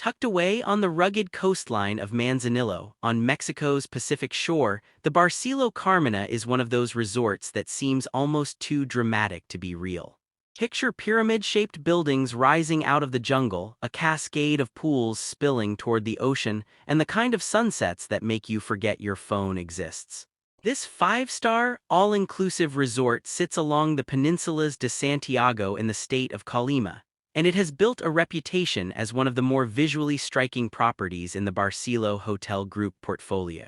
Tucked away on the rugged coastline of Manzanillo, on Mexico's Pacific shore, the Barceló Karmina is one of those resorts that seems almost too dramatic to be real. Picture pyramid-shaped buildings rising out of the jungle, a cascade of pools spilling toward the ocean, and the kind of sunsets that make you forget your phone exists. This five-star, all-inclusive resort sits along the peninsulas de Santiago in the state of Colima, and it has built a reputation as one of the more visually striking properties in the Barceló Hotel Group portfolio.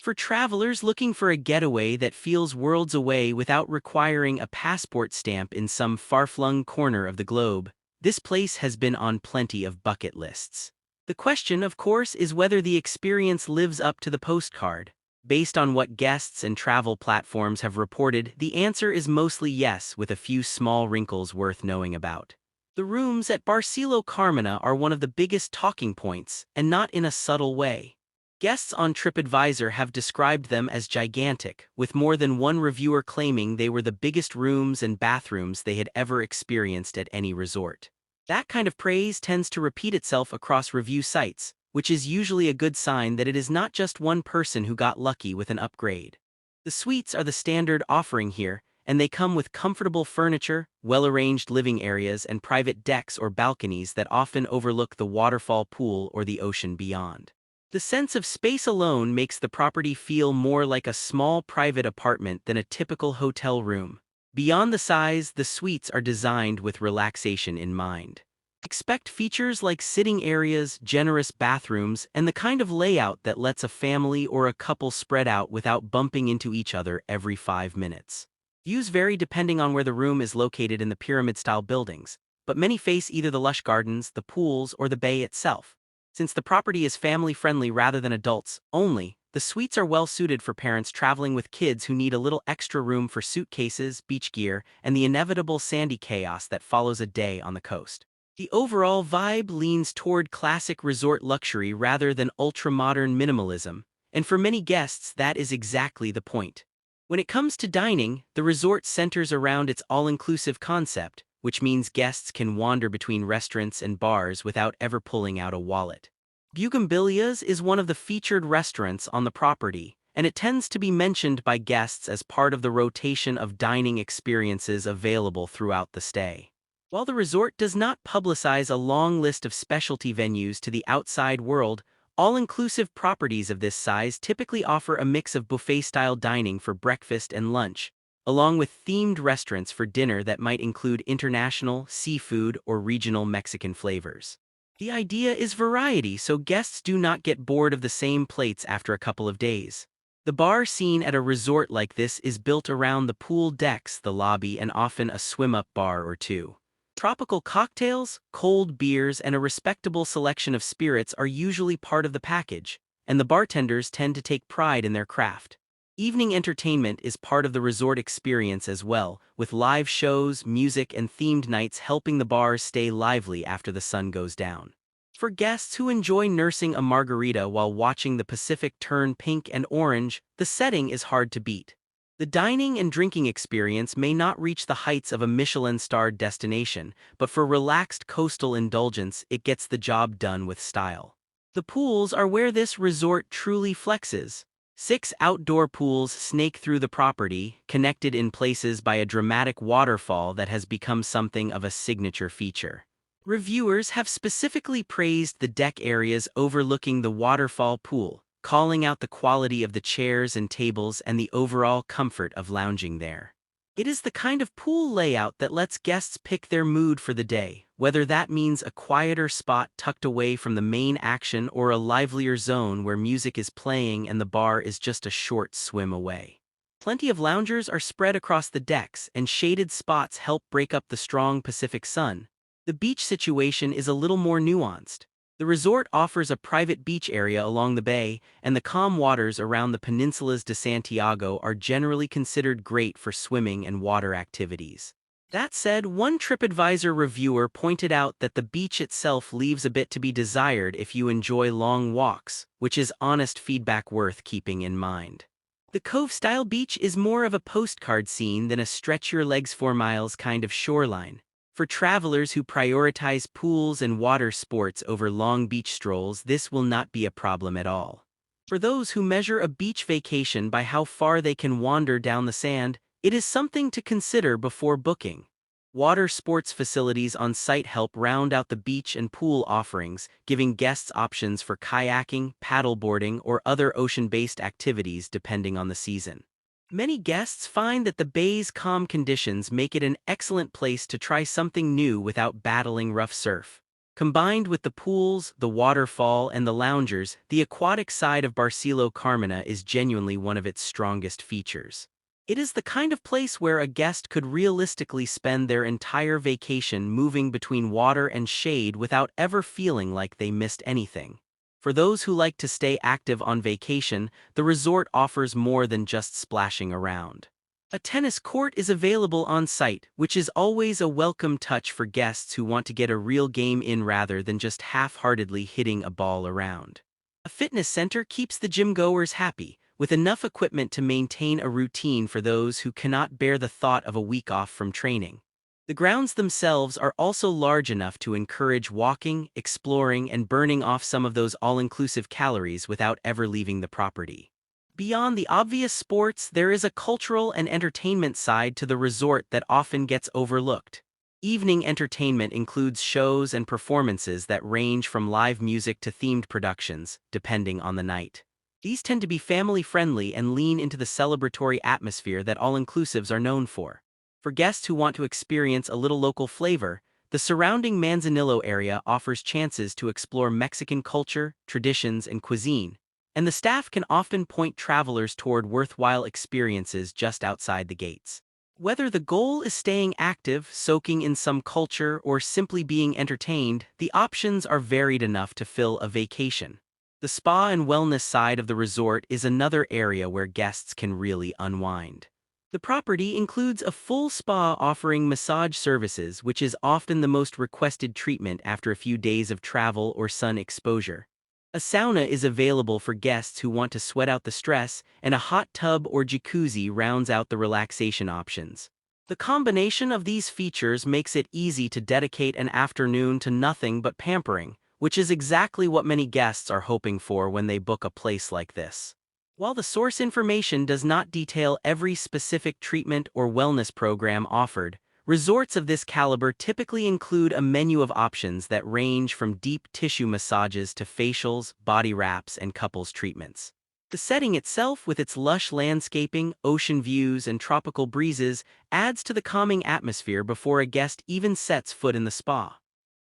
For travelers looking for a getaway that feels worlds away without requiring a passport stamp in some far-flung corner of the globe, this place has been on plenty of bucket lists. The question, of course, is whether the experience lives up to the postcard. Based on what guests and travel platforms have reported, the answer is mostly yes, with a few small wrinkles worth knowing about. The rooms at Barceló Karmina are one of the biggest talking points, and not in a subtle way. Guests on TripAdvisor have described them as gigantic, with more than one reviewer claiming they were the biggest rooms and bathrooms they had ever experienced at any resort. That kind of praise tends to repeat itself across review sites, which is usually a good sign that it is not just one person who got lucky with an upgrade. The suites are the standard offering here, and they come with comfortable furniture, well-arranged living areas, and private decks or balconies that often overlook the waterfall pool or the ocean beyond. The sense of space alone makes the property feel more like a small private apartment than a typical hotel room. Beyond the size, the suites are designed with relaxation in mind. Expect features like sitting areas, generous bathrooms, and the kind of layout that lets a family or a couple spread out without bumping into each other every 5 minutes. Views vary depending on where the room is located in the pyramid-style buildings, but many face either the lush gardens, the pools, or the bay itself. Since the property is family-friendly rather than adults-only, the suites are well-suited for parents traveling with kids who need a little extra room for suitcases, beach gear, and the inevitable sandy chaos that follows a day on the coast. The overall vibe leans toward classic resort luxury rather than ultra-modern minimalism, and for many guests that is exactly the point. When it comes to dining, the resort centers around its all-inclusive concept, which means guests can wander between restaurants and bars without ever pulling out a wallet. Bugambilias is one of the featured restaurants on the property, and it tends to be mentioned by guests as part of the rotation of dining experiences available throughout the stay. While the resort does not publicize a long list of specialty venues to the outside world, all-inclusive properties of this size typically offer a mix of buffet-style dining for breakfast and lunch, along with themed restaurants for dinner that might include international, seafood, or regional Mexican flavors. The idea is variety, so guests do not get bored of the same plates after a couple of days. The bar scene at a resort like this is built around the pool decks, the lobby, and often a swim-up bar or two. Tropical cocktails, cold beers, and a respectable selection of spirits are usually part of the package, and the bartenders tend to take pride in their craft. Evening entertainment is part of the resort experience as well, with live shows, music, and themed nights helping the bars stay lively after the sun goes down. For guests who enjoy nursing a margarita while watching the Pacific turn pink and orange, the setting is hard to beat. The dining and drinking experience may not reach the heights of a Michelin-starred destination, but for relaxed coastal indulgence, it gets the job done with style. The pools are where this resort truly flexes. 6 outdoor pools snake through the property, connected in places by a dramatic waterfall that has become something of a signature feature. Reviewers have specifically praised the deck areas overlooking the waterfall pool, calling out the quality of the chairs and tables and the overall comfort of lounging there. It is the kind of pool layout that lets guests pick their mood for the day, whether that means a quieter spot tucked away from the main action or a livelier zone where music is playing and the bar is just a short swim away. Plenty of loungers are spread across the decks, and shaded spots help break up the strong Pacific sun. The beach situation is a little more nuanced. The resort offers a private beach area along the bay, and the calm waters around the peninsulas de Santiago are generally considered great for swimming and water activities. That said, one TripAdvisor reviewer pointed out that the beach itself leaves a bit to be desired if you enjoy long walks, which is honest feedback worth keeping in mind. The Cove-style beach is more of a postcard scene than a stretch-your-legs-for-miles kind of shoreline. For travelers who prioritize pools and water sports over long beach strolls, this will not be a problem at all. For those who measure a beach vacation by how far they can wander down the sand, it is something to consider before booking. Water sports facilities on site help round out the beach and pool offerings, giving guests options for kayaking, paddleboarding, or other ocean-based activities depending on the season. Many guests find that the bay's calm conditions make it an excellent place to try something new without battling rough surf. Combined with the pools, the waterfall, and the loungers, the aquatic side of Barceló Karmina is genuinely one of its strongest features. It is the kind of place where a guest could realistically spend their entire vacation moving between water and shade without ever feeling like they missed anything. For those who like to stay active on vacation, the resort offers more than just splashing around. A tennis court is available on site, which is always a welcome touch for guests who want to get a real game in rather than just half-heartedly hitting a ball around. A fitness center keeps the gym-goers happy, with enough equipment to maintain a routine for those who cannot bear the thought of a week off from training. The grounds themselves are also large enough to encourage walking, exploring, and burning off some of those all-inclusive calories without ever leaving the property. Beyond the obvious sports, there is a cultural and entertainment side to the resort that often gets overlooked. Evening entertainment includes shows and performances that range from live music to themed productions, depending on the night. These tend to be family-friendly and lean into the celebratory atmosphere that all-inclusives are known for. For guests who want to experience a little local flavor, the surrounding Manzanillo area offers chances to explore Mexican culture, traditions, and cuisine, and the staff can often point travelers toward worthwhile experiences just outside the gates. Whether the goal is staying active, soaking in some culture, or simply being entertained, the options are varied enough to fill a vacation. The spa and wellness side of the resort is another area where guests can really unwind. The property includes a full spa offering massage services, which is often the most requested treatment after a few days of travel or sun exposure. A sauna is available for guests who want to sweat out the stress, and a hot tub or jacuzzi rounds out the relaxation options. The combination of these features makes it easy to dedicate an afternoon to nothing but pampering, which is exactly what many guests are hoping for when they book a place like this. While the source information does not detail every specific treatment or wellness program offered, resorts of this caliber typically include a menu of options that range from deep tissue massages to facials, body wraps, and couples treatments. The setting itself, with its lush landscaping, ocean views, and tropical breezes, adds to the calming atmosphere before a guest even sets foot in the spa.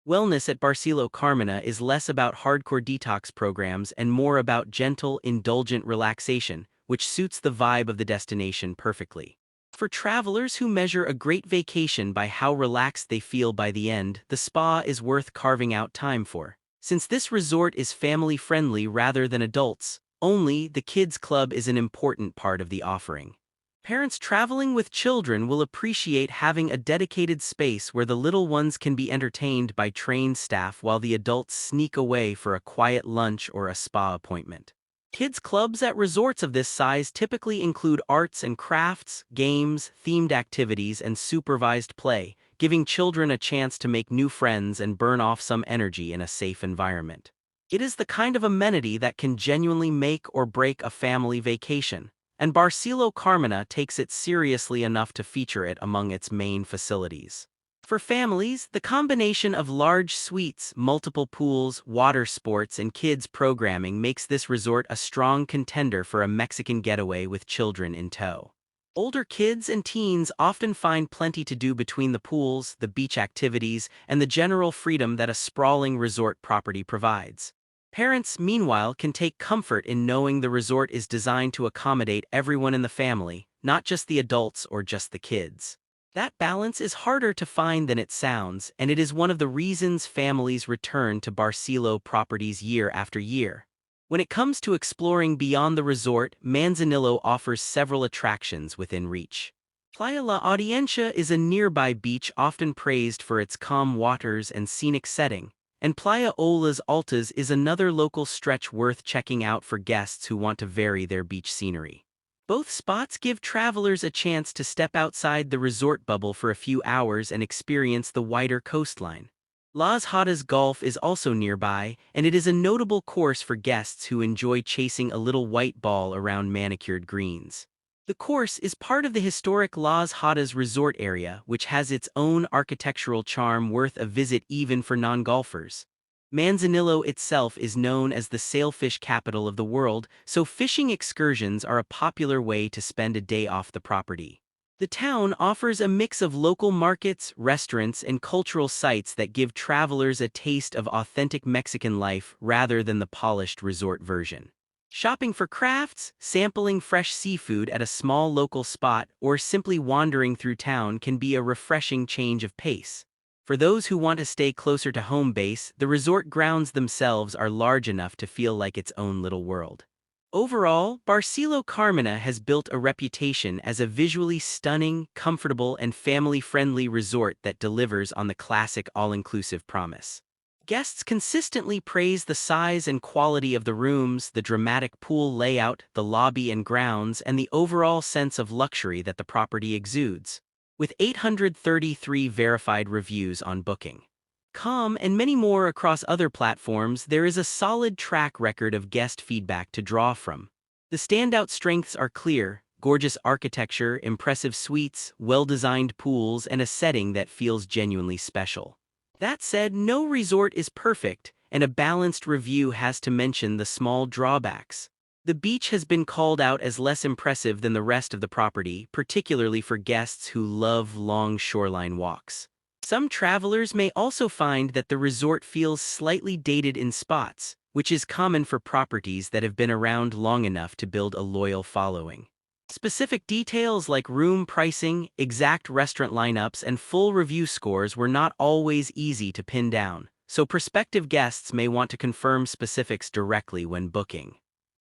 Wellness at Barceló Karmina is less about hardcore detox programs and more about gentle, indulgent relaxation, which suits the vibe of the destination perfectly. For travelers who measure a great vacation by how relaxed they feel by the end, the spa is worth carving out time for. Since this resort is family-friendly rather than adults only, the kids' club is an important part of the offering. Parents traveling with children will appreciate having a dedicated space where the little ones can be entertained by trained staff while the adults sneak away for a quiet lunch or a spa appointment. Kids' clubs at resorts of this size typically include arts and crafts, games, themed activities, and supervised play, giving children a chance to make new friends and burn off some energy in a safe environment. It is the kind of amenity that can genuinely make or break a family vacation, and Barceló Karmina takes it seriously enough to feature it among its main facilities. For families, the combination of large suites, multiple pools, water sports, and kids programming makes this resort a strong contender for a Mexican getaway with children in tow. Older kids and teens often find plenty to do between the pools, the beach activities, and the general freedom that a sprawling resort property provides. Parents, meanwhile, can take comfort in knowing the resort is designed to accommodate everyone in the family, not just the adults or just the kids. That balance is harder to find than it sounds, and it is one of the reasons families return to Barceló properties year after year. When it comes to exploring beyond the resort, Manzanillo offers several attractions within reach. Playa La Audiencia is a nearby beach often praised for its calm waters and scenic setting, and Playa Las Altas is another local stretch worth checking out for guests who want to vary their beach scenery. Both spots give travelers a chance to step outside the resort bubble for a few hours and experience the wider coastline. Las Hadas Golf is also nearby, and it is a notable course for guests who enjoy chasing a little white ball around manicured greens. The course is part of the historic Las Hadas resort area, which has its own architectural charm worth a visit even for non-golfers. Manzanillo itself is known as the sailfish capital of the world, so fishing excursions are a popular way to spend a day off the property. The town offers a mix of local markets, restaurants, and cultural sites that give travelers a taste of authentic Mexican life rather than the polished resort version. Shopping for crafts, sampling fresh seafood at a small local spot, or simply wandering through town can be a refreshing change of pace. For those who want to stay closer to home base, the resort grounds themselves are large enough to feel like its own little world. Overall, Barceló Karmina has built a reputation as a visually stunning, comfortable, and family-friendly resort that delivers on the classic all-inclusive promise. Guests consistently praise the size and quality of the rooms, the dramatic pool layout, the lobby and grounds, and the overall sense of luxury that the property exudes. With 833 verified reviews on Booking.com and many more across other platforms, there is a solid track record of guest feedback to draw from. The standout strengths are clear: gorgeous architecture, impressive suites, well-designed pools, and a setting that feels genuinely special. That said, no resort is perfect, and a balanced review has to mention the small drawbacks. The beach has been called out as less impressive than the rest of the property, particularly for guests who love long shoreline walks. Some travelers may also find that the resort feels slightly dated in spots, which is common for properties that have been around long enough to build a loyal following. Specific details like room pricing, exact restaurant lineups, and full review scores were not always easy to pin down, so prospective guests may want to confirm specifics directly when booking.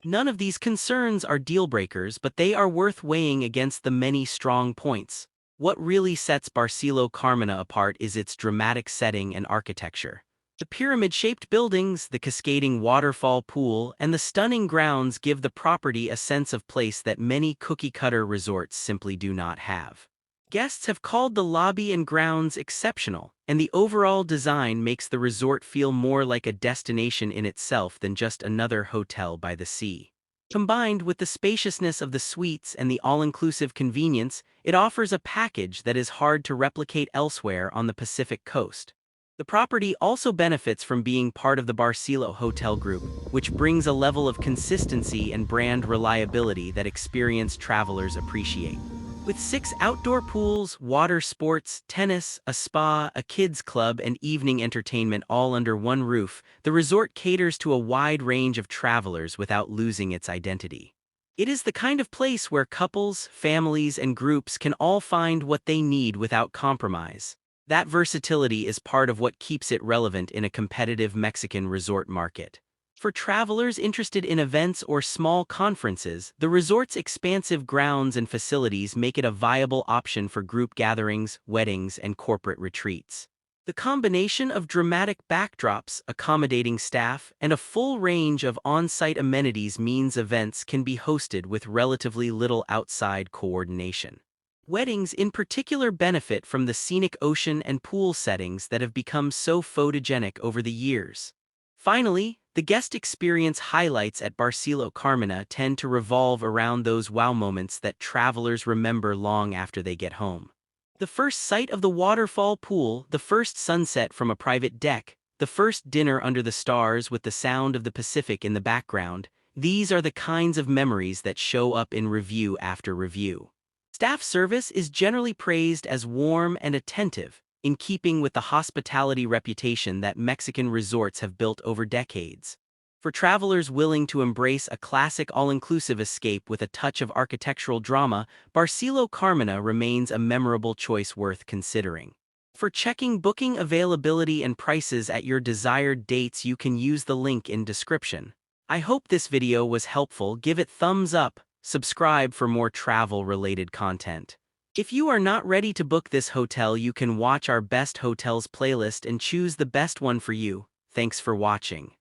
None of these concerns are deal breakers, but they are worth weighing against the many strong points. What really sets Barceló Karmina apart is its dramatic setting and architecture. The pyramid-shaped buildings, the cascading waterfall pool, and the stunning grounds give the property a sense of place that many cookie-cutter resorts simply do not have. Guests have called the lobby and grounds exceptional, and the overall design makes the resort feel more like a destination in itself than just another hotel by the sea. Combined with the spaciousness of the suites and the all-inclusive convenience, it offers a package that is hard to replicate elsewhere on the Pacific coast. The property also benefits from being part of the Barceló Hotel Group, which brings a level of consistency and brand reliability that experienced travelers appreciate. With 6 outdoor pools, water sports, tennis, a spa, a kids club, and evening entertainment all under one roof, the resort caters to a wide range of travelers without losing its identity. It is the kind of place where couples, families, and groups can all find what they need without compromise. That versatility is part of what keeps it relevant in a competitive Mexican resort market. For travelers interested in events or small conferences, the resort's expansive grounds and facilities make it a viable option for group gatherings, weddings, and corporate retreats. The combination of dramatic backdrops, accommodating staff, and a full range of on-site amenities means events can be hosted with relatively little outside coordination. Weddings in particular benefit from the scenic ocean and pool settings that have become so photogenic over the years. Finally, the guest experience highlights at Barceló Karmina tend to revolve around those wow moments that travelers remember long after they get home. The first sight of the waterfall pool, the first sunset from a private deck, the first dinner under the stars with the sound of the Pacific in the background, these are the kinds of memories that show up in review after review. Staff service is generally praised as warm and attentive, in keeping with the hospitality reputation that Mexican resorts have built over decades. For travelers willing to embrace a classic all-inclusive escape with a touch of architectural drama, Barceló Karmina remains a memorable choice worth considering. For checking booking availability and prices at your desired dates, you can use the link in description. I hope this video was helpful. Give it thumbs up, subscribe for more travel-related content. If you are not ready to book this hotel, you can watch our best hotels playlist and choose the best one for you. Thanks for watching.